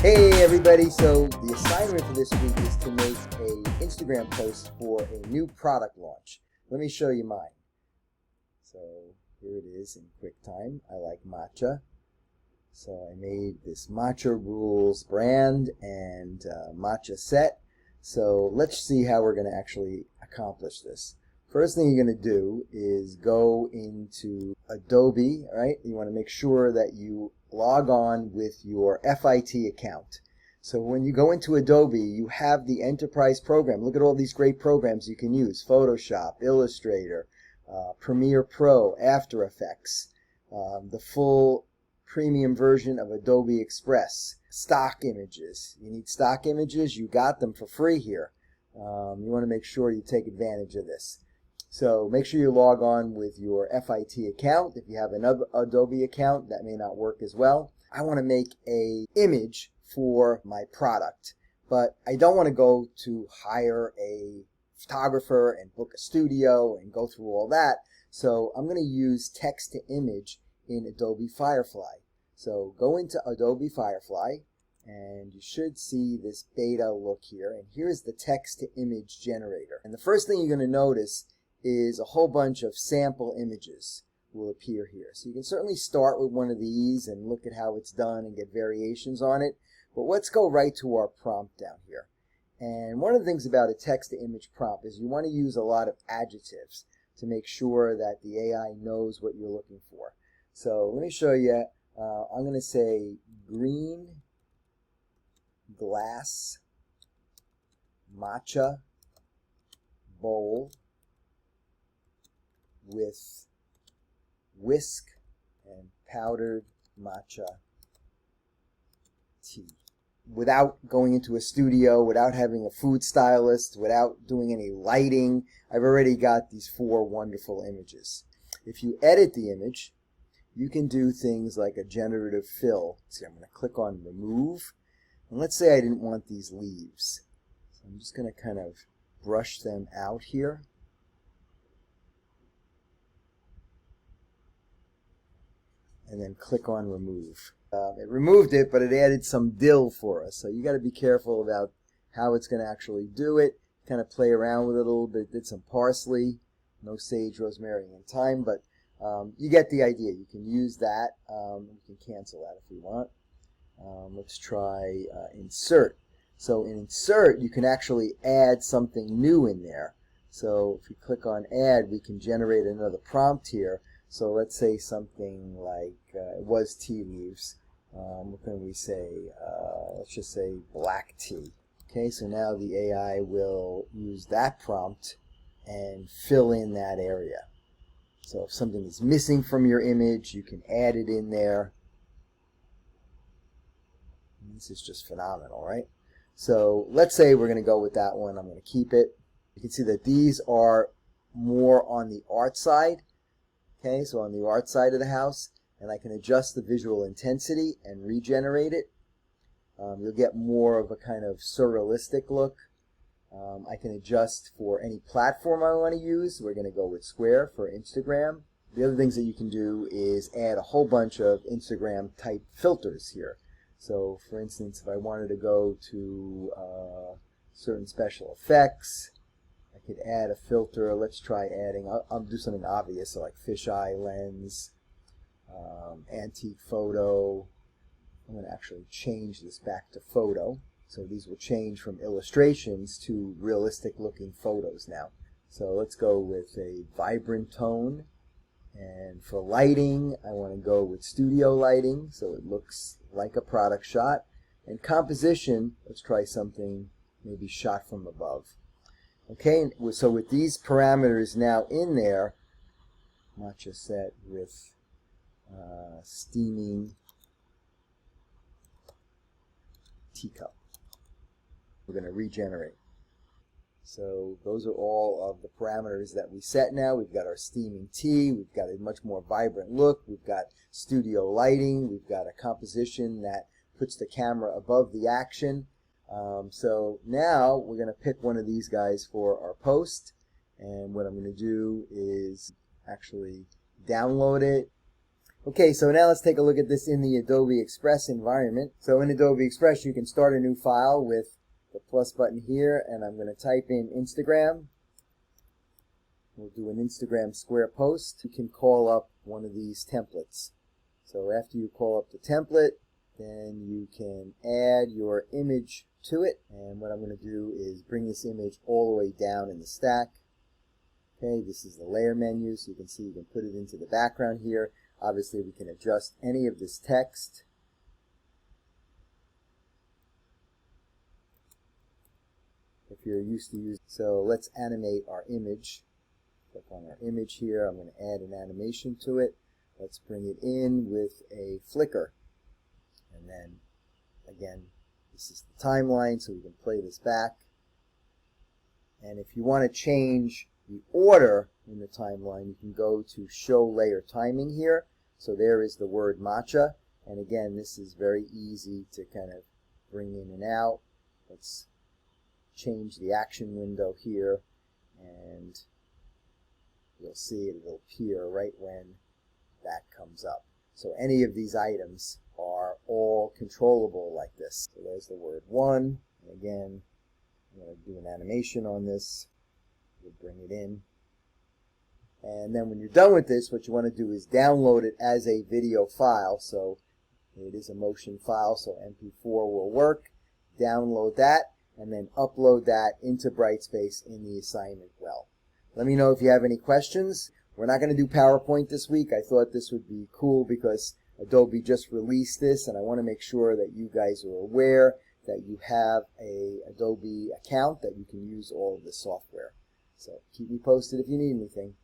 Hey everybody, so the assignment for this week is to make an Instagram post for a new product launch. Let me show you mine. So here it is in QuickTime. I like matcha. So I made this Matcha Rules brand and matcha set. So let's see how we're going to actually accomplish this. First thing you're going to do is go into Adobe, right? You want to make sure that you log on with your FIT account. So when you go into Adobe, you have the enterprise program. Look at all these great programs you can use: Photoshop, Illustrator, Premiere Pro, After Effects, the full premium version of Adobe Express, stock images. You need stock images, you got them for free here. You want to make sure you take advantage of this. So make sure you log on with your FIT account. If you have another Adobe account, that may not work as well. I want to make an image for my product, but I don't want to go to hire a photographer and book a studio and go through all that. So I'm going to use text to image in Adobe Firefly. So go into Adobe Firefly and you should see this beta look here. And here's the text to image generator. And the first thing you're going to notice is a whole bunch of sample images will appear here. So you can certainly start with one of these and look at how it's done and get variations on it. But let's go right to our prompt down here. And one of the things about a text-to-image prompt is you want to use a lot of adjectives to make sure that the AI knows what you're looking for. So let me show you. I'm going to say green glass matcha bowl with whisk and powdered matcha tea. Without going into a studio, without having a food stylist, without doing any lighting, I've already got these 4 wonderful images. If you edit the image, you can do things like a generative fill. See, I'm going to click on remove, and let's say I didn't want these leaves. So I'm just going to kind of brush them out here. And then click on remove. It removed it, but it added some dill for us. So you got to be careful about how it's going to actually do it. Kind of play around with it a little bit. Did some parsley, no sage, rosemary, and thyme, but you get the idea. You can use that. You can cancel that if you want. Let's try insert. So in insert, you can actually add something new in there. So if we click on add, we can generate another prompt here. So let's say something like, it was tea leaves. What can we say? Let's just say black tea. Okay, so now the AI will use that prompt and fill in that area. So if something is missing from your image, you can add it in there. This is just phenomenal, right? So let's say we're going to go with that one. I'm going to keep it. You can see that these are more on the art side. Okay, so on the art side of the house, and I can adjust the visual intensity and regenerate it. You'll get more of a kind of surrealistic look. I can adjust for any platform I want to use. We're going to go with Square for Instagram. The other things that you can do is add a whole bunch of Instagram type filters here. So for instance, if I wanted to go to certain special effects, I could add a filter. Let's try adding, I'll do something obvious, so like fisheye lens, antique photo. I'm going to actually change this back to photo. So these will change from illustrations to realistic looking photos now. So let's go with a vibrant tone. And for lighting, I want to go with studio lighting, so it looks like a product shot. And composition, let's try something maybe shot from above. Okay, so with these parameters now in there, matcha set with steaming teacup. We're going to regenerate. So those are all of the parameters that we set now. We've got our steaming tea. We've got a much more vibrant look. We've got studio lighting. We've got a composition that puts the camera above the action. So now we're going to pick one of these guys for our post, and what I'm going to do is actually download it. Okay, so now let's take a look at this in the Adobe Express environment. So in Adobe Express, you can start a new file with the plus button here, and I'm going to type in Instagram. We'll do an Instagram square post. You can call up one of these templates. So after you call up the template, then you can add your image to it. And what I'm going to do is bring this image all the way down in the stack. Okay, this is the layer menu, so you can see you can put it into the background here. Obviously, we can adjust any of this text. If you're used to using, so let's animate our image. Click on our image here. I'm going to add an animation to it. Let's bring it in with a flicker. And then, again, this is the timeline, so we can play this back. And if you want to change the order in the timeline, you can go to Show Layer Timing here. So there is the word matcha. And again, this is very easy to kind of bring in and out. Let's change the action window here, and you'll see it'll appear right when that comes up. So any of these items are all controllable like this. So there's the word one. And again, I'm going to do an animation on this. We'll bring it in. And then when you're done with this, what you want to do is download it as a video file. So it is a motion file, so MP4 will work. Download that, and then upload that into Brightspace in the assignment well. Let me know if you have any questions. We're not going to do PowerPoint this week. I thought this would be cool because Adobe just released this, and I want to make sure that you guys are aware that you have a Adobe account that you can use all of this software. So keep me posted if you need anything.